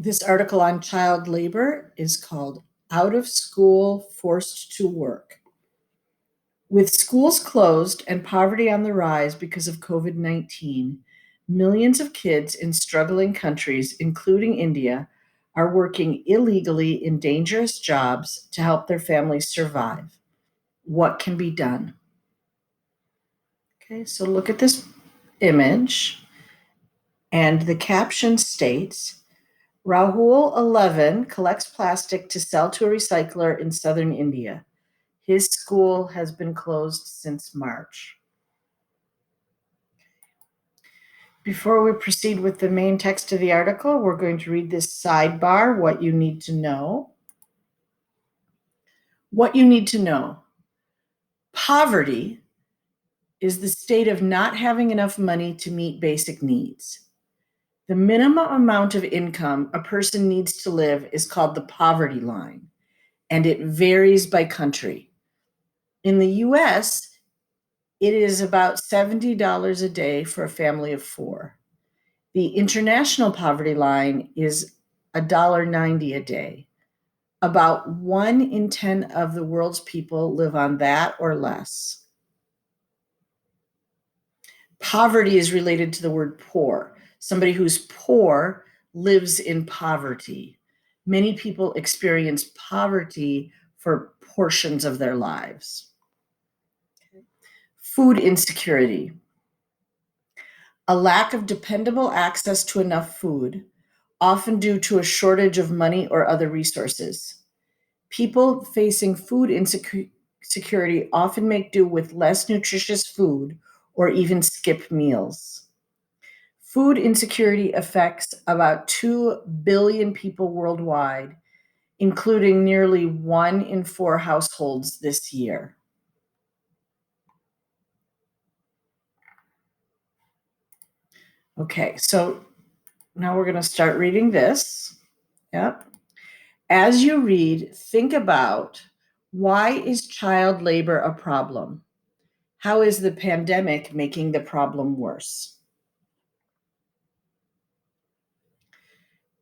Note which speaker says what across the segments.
Speaker 1: This article on child labor is called Out of School Forced to Work. With schools closed and poverty on the rise because of COVID 19, millions of kids in struggling countries, including India, are working illegally in dangerous jobs to help their families survive. What can be done? Okay, so look at this image, and the caption states Rahul, 11, collects plastic to sell to a recycler in southern India. His school has been closed since March. Before we proceed with the main text of the article, we're going to read this sidebar, what you need to know. What you need to know. Poverty is the state of not having enough money to meet basic needs. The minimum amount of income a person needs to live is called the poverty line, and it varies by country. In the US, it is about $70 a day for a family of four. The international poverty line is $1.90 a day. About 1 in 10 of the world's people live on that or less. Poverty is related to the word poor. Somebody who's poor lives in poverty. Many people experience poverty for portions of their lives. Food insecurity. A lack of dependable access to enough food, often due to a shortage of money or other resources. People facing food insecurity often make do with less nutritious food or even skip meals. Food insecurity affects about 2 billion people worldwide, including nearly 1 in 4 households this year. Okay, so now we're going to start reading this. Yep. As you read, think about, why is child labor a problem? How is the pandemic making the problem worse?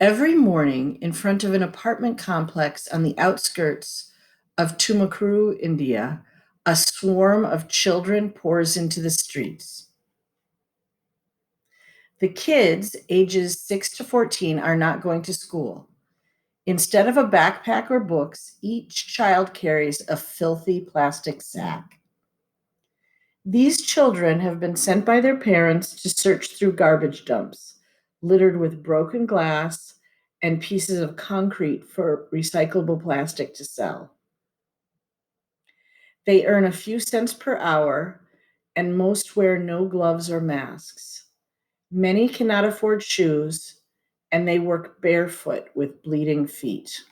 Speaker 1: Every morning, in front of an apartment complex on the outskirts of Tumakuru, India, a swarm of children pours into the streets. The kids, ages 6 to 14, are not going to school. Instead of a backpack or books, each child carries a filthy plastic sack. These children have been sent by their parents to search through garbage dumps, littered with broken glass and pieces of concrete for recyclable plastic to sell. They earn a few cents per hour, and most wear no gloves or masks. Many cannot afford shoes, and they work barefoot with bleeding feet.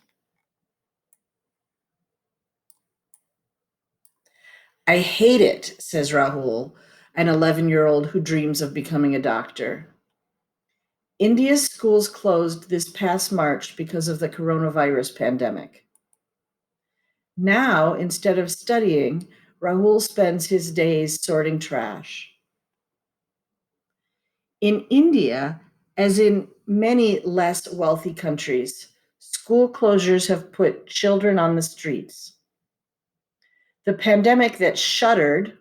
Speaker 1: I hate it, says Rahul, an 11-year-old who dreams of becoming a doctor. India's schools closed this past March because of the coronavirus pandemic. Now, instead of studying, Rahul spends his days sorting trash. In India, as in many less wealthy countries, school closures have put children on the streets. The pandemic that shuttered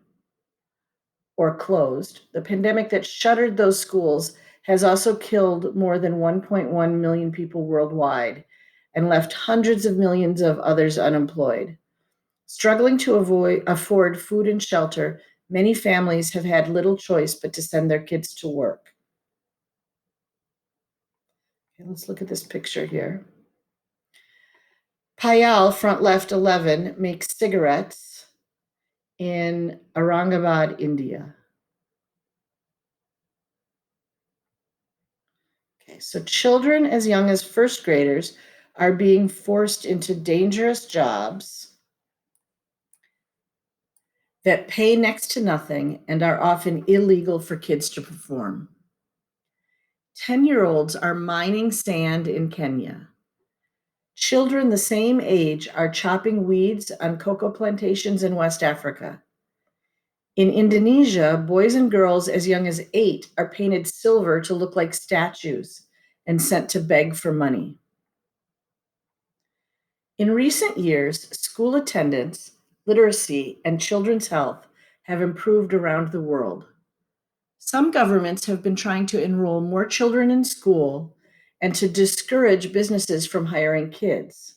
Speaker 1: those schools has also killed more than 1.1 million people worldwide and left hundreds of millions of others unemployed. Struggling to afford food and shelter, many families have had little choice but to send their kids to work. Okay, let's look at this picture here. Payal, front left 11, makes cigarettes in Aurangabad, India. Okay, so children as young as first graders are being forced into dangerous jobs that pay next to nothing and are often illegal for kids to perform. 10-year-olds are mining sand in Kenya. Children the same age are chopping weeds on cocoa plantations in West Africa. In Indonesia, boys and girls as young as 8 are painted silver to look like statues and sent to beg for money. In recent years, school attendance, literacy, and children's health have improved around the world. Some governments have been trying to enroll more children in school and to discourage businesses from hiring kids.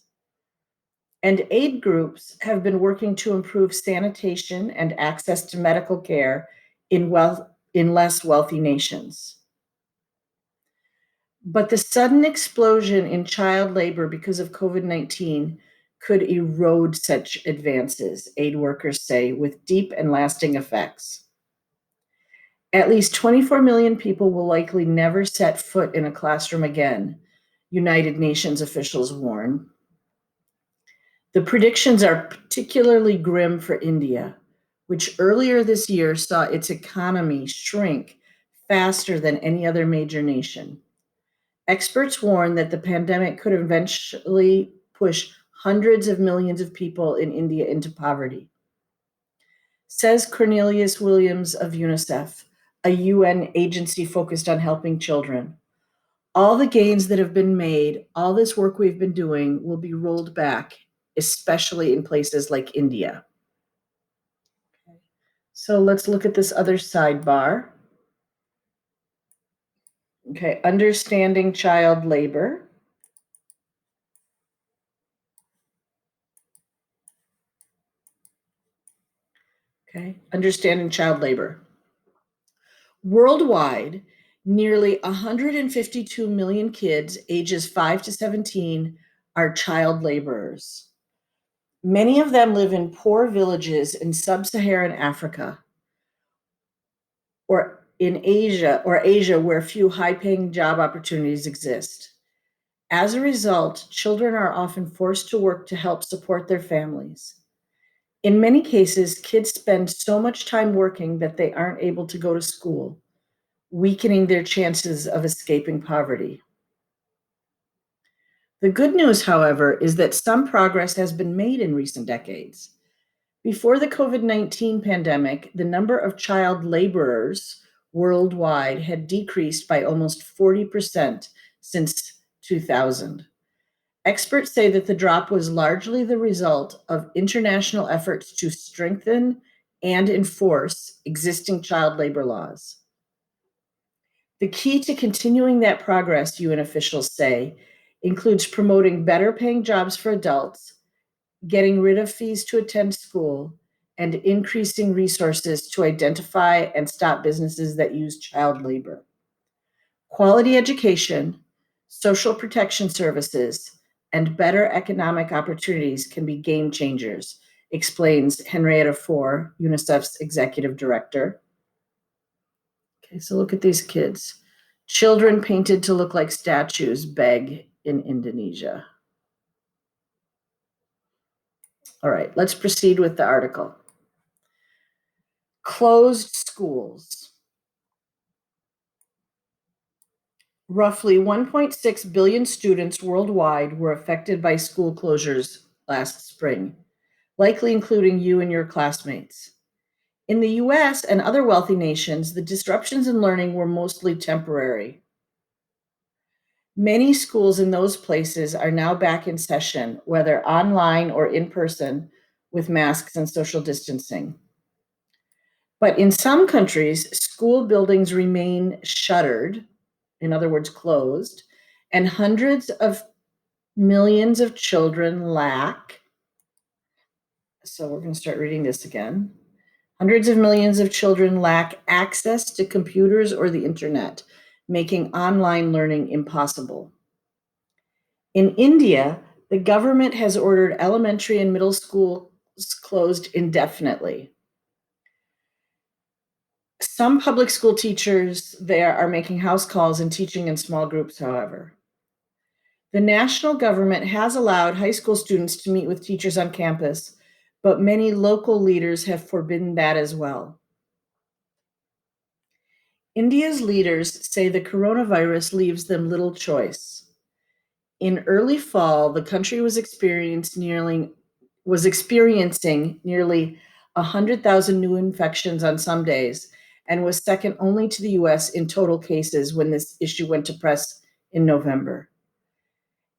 Speaker 1: And aid groups have been working to improve sanitation and access to medical care in less wealthy nations. But the sudden explosion in child labor because of COVID-19 could erode such advances, aid workers say, with deep and lasting effects. At least 24 million people will likely never set foot in a classroom again, United Nations officials warn. The predictions are particularly grim for India, which earlier this year saw its economy shrink faster than any other major nation. Experts warn that the pandemic could eventually push hundreds of millions of people in India into poverty. Says Cornelius Williams of UNICEF, a UN agency focused on helping children. All the gains that have been made, all this work we've been doing, will be rolled back, especially in places like India. So let's look at this other sidebar. Okay, understanding child labor. Okay, understanding child labor. Worldwide, nearly 152 million kids ages 5 to 17 are child laborers. Many of them live in poor villages in sub-Saharan Africa or in Asia where few high-paying job opportunities exist. As a result, children are often forced to work to help support their families. In many cases, kids spend so much time working that they aren't able to go to school, weakening their chances of escaping poverty. The good news, however, is that some progress has been made in recent decades. Before the COVID-19 pandemic, the number of child laborers worldwide had decreased by almost 40% since 2000. Experts say that the drop was largely the result of international efforts to strengthen and enforce existing child labor laws. The key to continuing that progress, UN officials say, includes promoting better paying jobs for adults, getting rid of fees to attend school, and increasing resources to identify and stop businesses that use child labor. Quality education, social protection services, and better economic opportunities can be game changers, explains Henrietta Fore, UNICEF's executive director. Okay, so look at these kids. Children painted to look like statues beg in Indonesia. All right, let's proceed with the article. Closed schools. Roughly 1.6 billion students worldwide were affected by school closures last spring, likely including you and your classmates. In the US and other wealthy nations, the disruptions in learning were mostly temporary. Many schools in those places are now back in session, whether online or in person, with masks and social distancing. But in some countries, school buildings remain shuttered, in other words, closed, and hundreds of millions of children lack. So we're going to start reading this again. Hundreds of millions of children lack access to computers or the internet, making online learning impossible. In India, the government has ordered elementary and middle schools closed indefinitely. Some public school teachers there are making house calls and teaching in small groups, however. The national government has allowed high school students to meet with teachers on campus, but many local leaders have forbidden that as well. India's leaders say the coronavirus leaves them little choice. In early fall, the country was experiencing nearly 100,000 new infections on some days and was second only to the US in total cases when this issue went to press in November.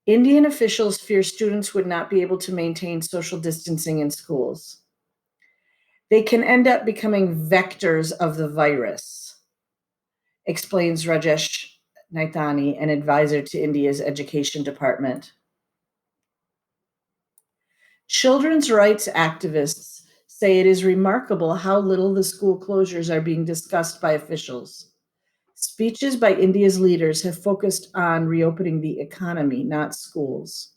Speaker 1: Indian officials fear students would not be able to maintain social distancing in schools. They can end up becoming vectors of the virus, explains Rajesh Naithani, an advisor to India's education department. Children's rights activists say it is remarkable how little the school closures are being discussed by officials. Speeches by India's leaders have focused on reopening the economy, not schools.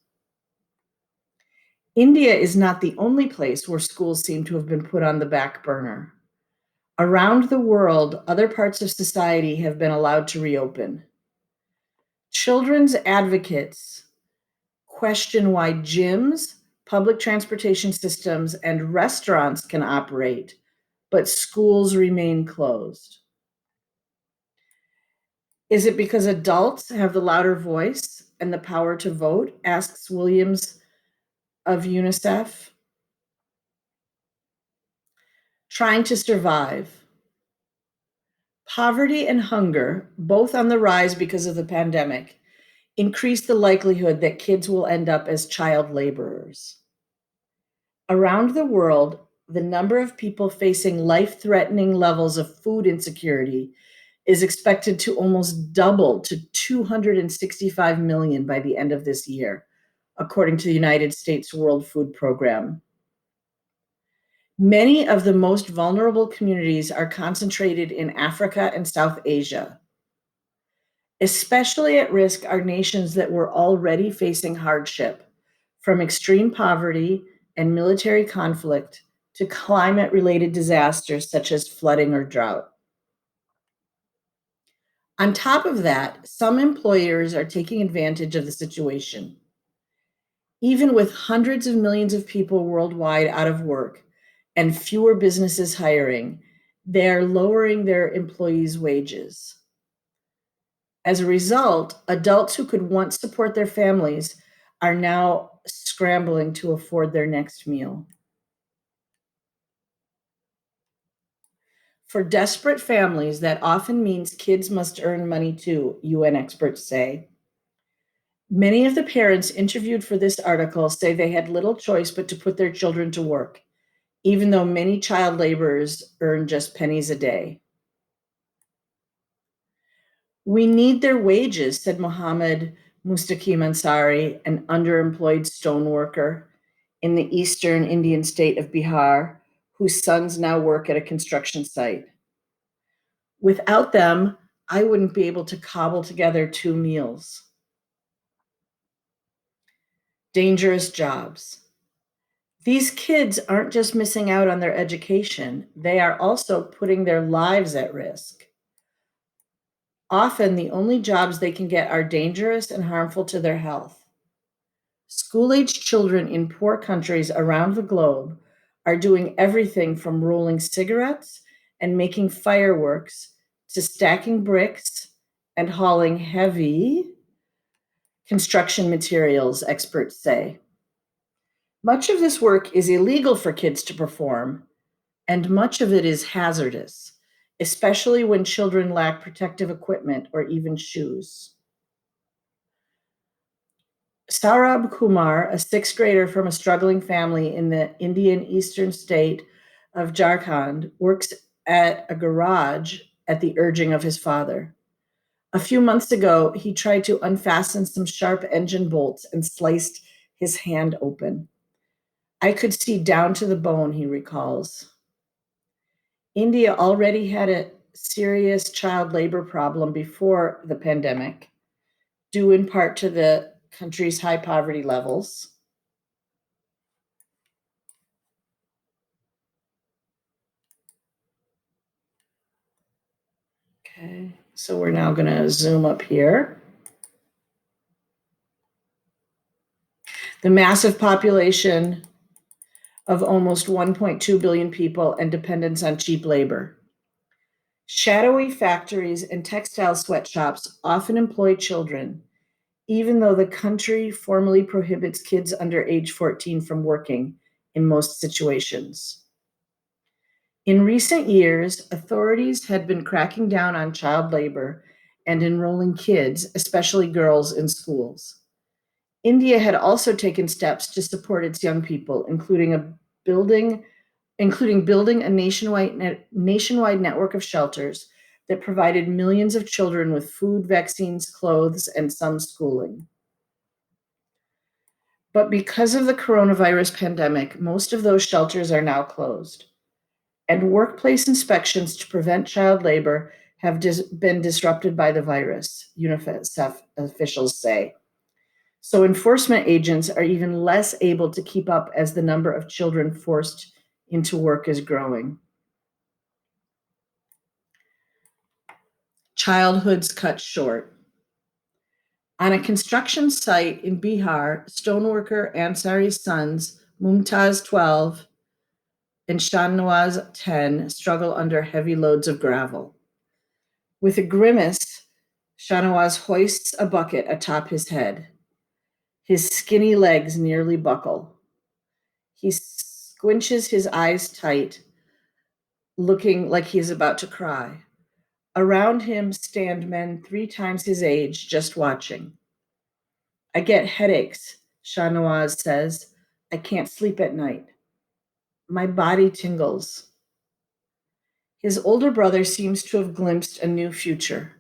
Speaker 1: India is not the only place where schools seem to have been put on the back burner. Around the world, other parts of society have been allowed to reopen. Children's advocates question why gyms, public transportation systems, and restaurants can operate, but schools remain closed. Is it because adults have the louder voice and the power to vote? Asks Williams of UNICEF. Trying to survive. Poverty and hunger, both on the rise because of the pandemic, increase the likelihood that kids will end up as child laborers. Around the world, the number of people facing life-threatening levels of food insecurity is expected to almost double to 265 million by the end of this year, according to the United States World Food Program. Many of the most vulnerable communities are concentrated in Africa and South Asia. Especially at risk are nations that were already facing hardship, from extreme poverty and military conflict to climate-related disasters such as flooding or drought. On top of that, some employers are taking advantage of the situation. Even with hundreds of millions of people worldwide out of work and fewer businesses hiring, they are lowering their employees' wages. As a result, adults who could once support their families are now scrambling to afford their next meal. For desperate families, that often means kids must earn money too, UN experts say. Many of the parents interviewed for this article say they had little choice but to put their children to work, even though many child laborers earn just pennies a day. We need their wages, said Mohammed Mustaqim Ansari, an underemployed stoneworker in the eastern Indian state of Bihar, whose sons now work at a construction site. Without them, I wouldn't be able to cobble together 2 meals. Dangerous jobs. These kids aren't just missing out on their education, they are also putting their lives at risk. Often, the only jobs they can get are dangerous and harmful to their health. School-aged children in poor countries around the globe are doing everything from rolling cigarettes and making fireworks to stacking bricks and hauling heavy construction materials, experts say. Much of this work is illegal for kids to perform, and much of it is hazardous, especially when children lack protective equipment or even shoes. Saurabh Kumar, a 6th grader from a struggling family in the Indian eastern state of Jharkhand, works at a garage at the urging of his father. A few months ago, he tried to unfasten some sharp engine bolts and sliced his hand open. I could see down to the bone, he recalls. India already had a serious child labor problem before the pandemic, due in part to the country's high poverty levels. Okay, so we're now going to zoom up here. The massive population of almost 1.2 billion people and dependence on cheap labor. Shadowy factories and textile sweatshops often employ children, even though the country formally prohibits kids under age 14 from working in most situations. In recent years, authorities had been cracking down on child labor and enrolling kids, especially girls, in schools. India had also taken steps to support its young people, including building a nationwide network of shelters that provided millions of children with food, vaccines, clothes, and some schooling. But because of the coronavirus pandemic, most of those shelters are now closed. And workplace inspections to prevent child labor have been disrupted by the virus, UNICEF officials say. So enforcement agents are even less able to keep up as the number of children forced into work is growing. Childhoods cut short. On a construction site in Bihar, stoneworker Ansari's sons, Mumtaz 12 and Shahnawaz 10, struggle under heavy loads of gravel. With a grimace, Shahnawaz hoists a bucket atop his head. His skinny legs nearly buckle. He squinches his eyes tight, looking like he is about to cry. Around him stand men 3 times his age, just watching. I get headaches, Shahnawaz says. I can't sleep at night. My body tingles. His older brother seems to have glimpsed a new future.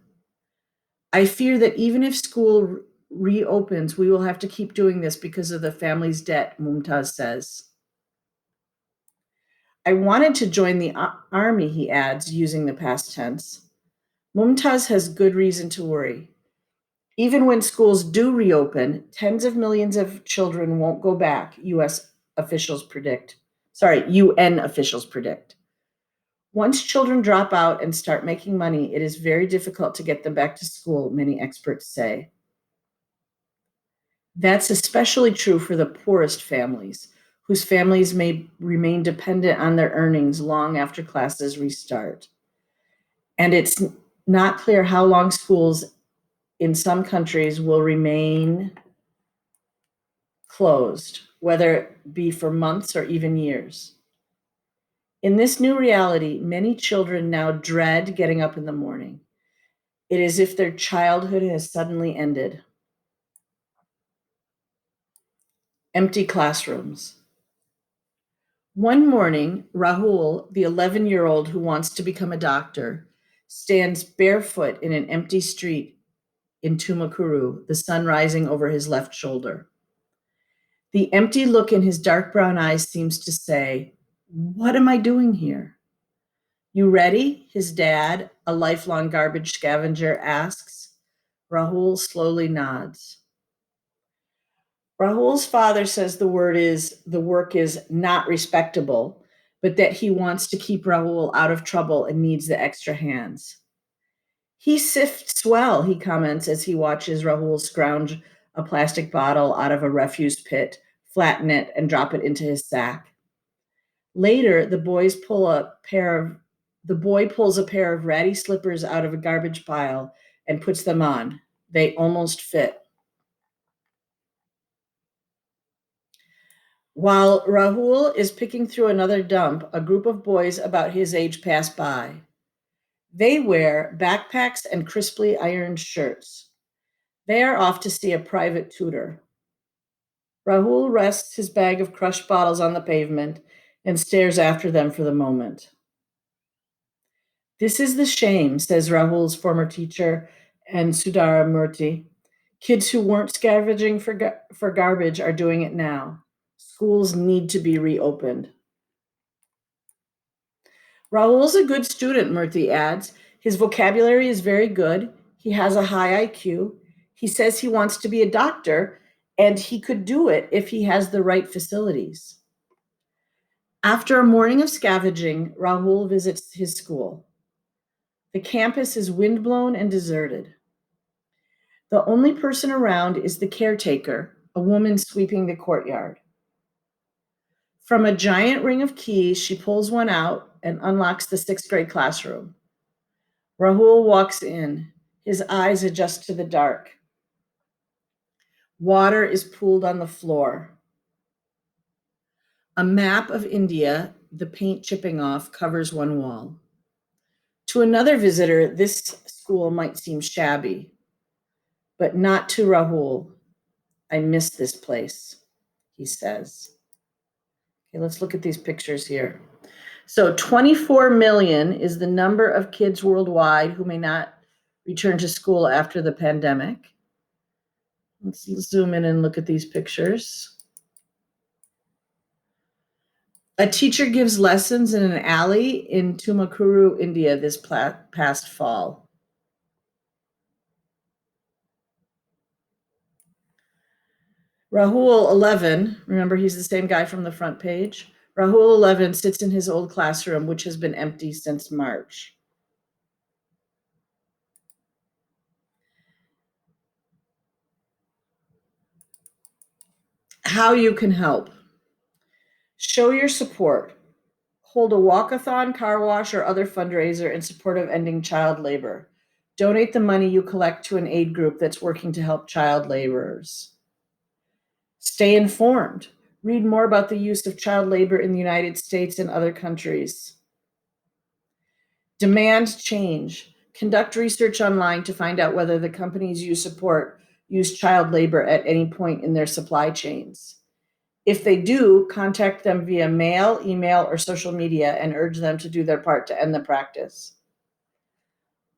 Speaker 1: I fear that even if school reopens, we will have to keep doing this because of the family's debt, Mumtaz says. I wanted to join the army, he adds, using the past tense. Mumtaz has good reason to worry. Even when schools do reopen, tens of millions of children won't go back, UN officials predict. Once children drop out and start making money, it is very difficult to get them back to school, many experts say. That's especially true for the poorest families, whose families may remain dependent on their earnings long after classes restart. And it's not clear how long schools in some countries will remain closed, whether it be for months or even years. In this new reality, many children now dread getting up in the morning. It is as if their childhood has suddenly ended. Empty classrooms. One morning, Rahul, the 11-year-old who wants to become a doctor, stands barefoot in an empty street in Tumakuru, the sun rising over his left shoulder. The empty look in his dark brown eyes seems to say, "What am I doing here?" "You ready?" his dad, a lifelong garbage scavenger, asks. Rahul slowly nods. Rahul's father says the work is not respectable, but that he wants to keep Rahul out of trouble and needs the extra hands. He sifts well, he comments as he watches Rahul scrounge a plastic bottle out of a refuse pit, flatten it, and drop it into his sack. Later, the boy pulls a pair of ratty slippers out of a garbage pile and puts them on. They almost fit. While Rahul is picking through another dump, a group of boys about his age pass by. They wear backpacks and crisply ironed shirts. They are off to see a private tutor. Rahul rests his bag of crushed bottles on the pavement and stares after them for the moment. This is the shame, says Rahul's former teacher and Sudhara Murthy. Kids who weren't scavenging for garbage are doing it now. Schools need to be reopened. Rahul's a good student, Murthy adds. His vocabulary is very good. He has a high IQ. He says he wants to be a doctor, and he could do it if he has the right facilities. After a morning of scavenging, Rahul visits his school. The campus is windblown and deserted. The only person around is the caretaker, a woman sweeping the courtyard. From a giant ring of keys, she pulls one out and unlocks the 6th grade classroom. Rahul walks in. His eyes adjust to the dark. Water is pooled on the floor. A map of India, the paint chipping off, covers one wall. To another visitor, this school might seem shabby, but not to Rahul. I miss this place, he says. Okay, let's look at these pictures here. So 24 million is the number of kids worldwide who may not return to school after the pandemic. Let's zoom in and look at these pictures. A teacher gives lessons in an alley in Tumakuru, India this past fall. Rahul, 11, remember he's the same guy from the front page? Rahul, 11, sits in his old classroom, which has been empty since March. How you can help. Show your support. Hold a walkathon, car wash, or other fundraiser in support of ending child labor. Donate the money you collect to an aid group that's working to help child laborers. Stay informed. Read more about the use of child labor in the United States and other countries. Demand change. Conduct research online to find out whether the companies you support use child labor at any point in their supply chains. If they do, contact them via mail, email, or social media and urge them to do their part to end the practice.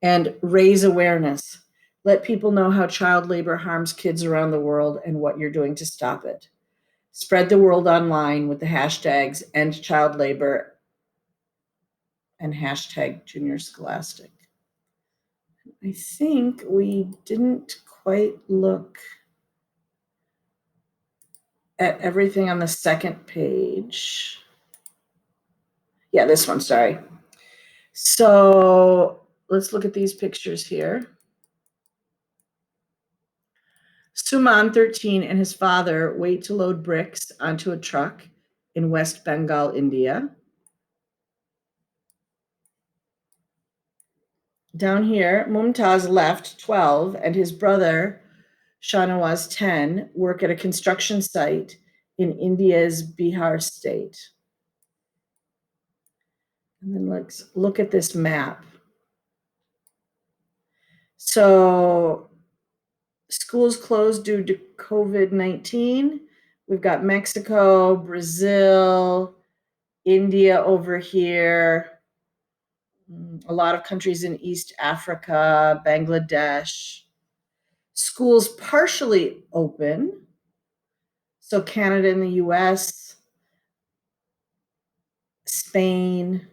Speaker 1: And raise awareness. Let people know how child labor harms kids around the world and what you're doing to stop it. Spread the word online with the hashtags End Child Labor and hashtag Junior Scholastic. I think we didn't quite look at everything on the second page. Yeah, this one, sorry. So let's look at these pictures here. Suman, 13, and his father wait to load bricks onto a truck in West Bengal, India. Down here, Mumtaz left, 12, and his brother, Shahnawaz, 10, work at a construction site in India's Bihar state. And then let's look at this map. So schools closed due to COVID-19. We've got Mexico, Brazil, India over here, a lot of countries in East Africa, Bangladesh. Schools partially open. So Canada and the US, Spain,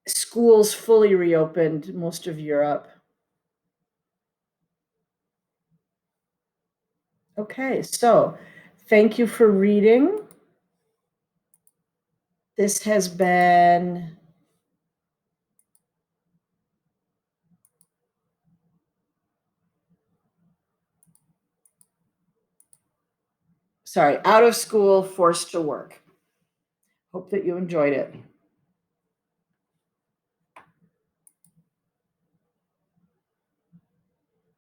Speaker 1: schools fully reopened, most of Europe. Okay, so thank you for reading. This has been out of school, forced to work. Hope that you enjoyed it.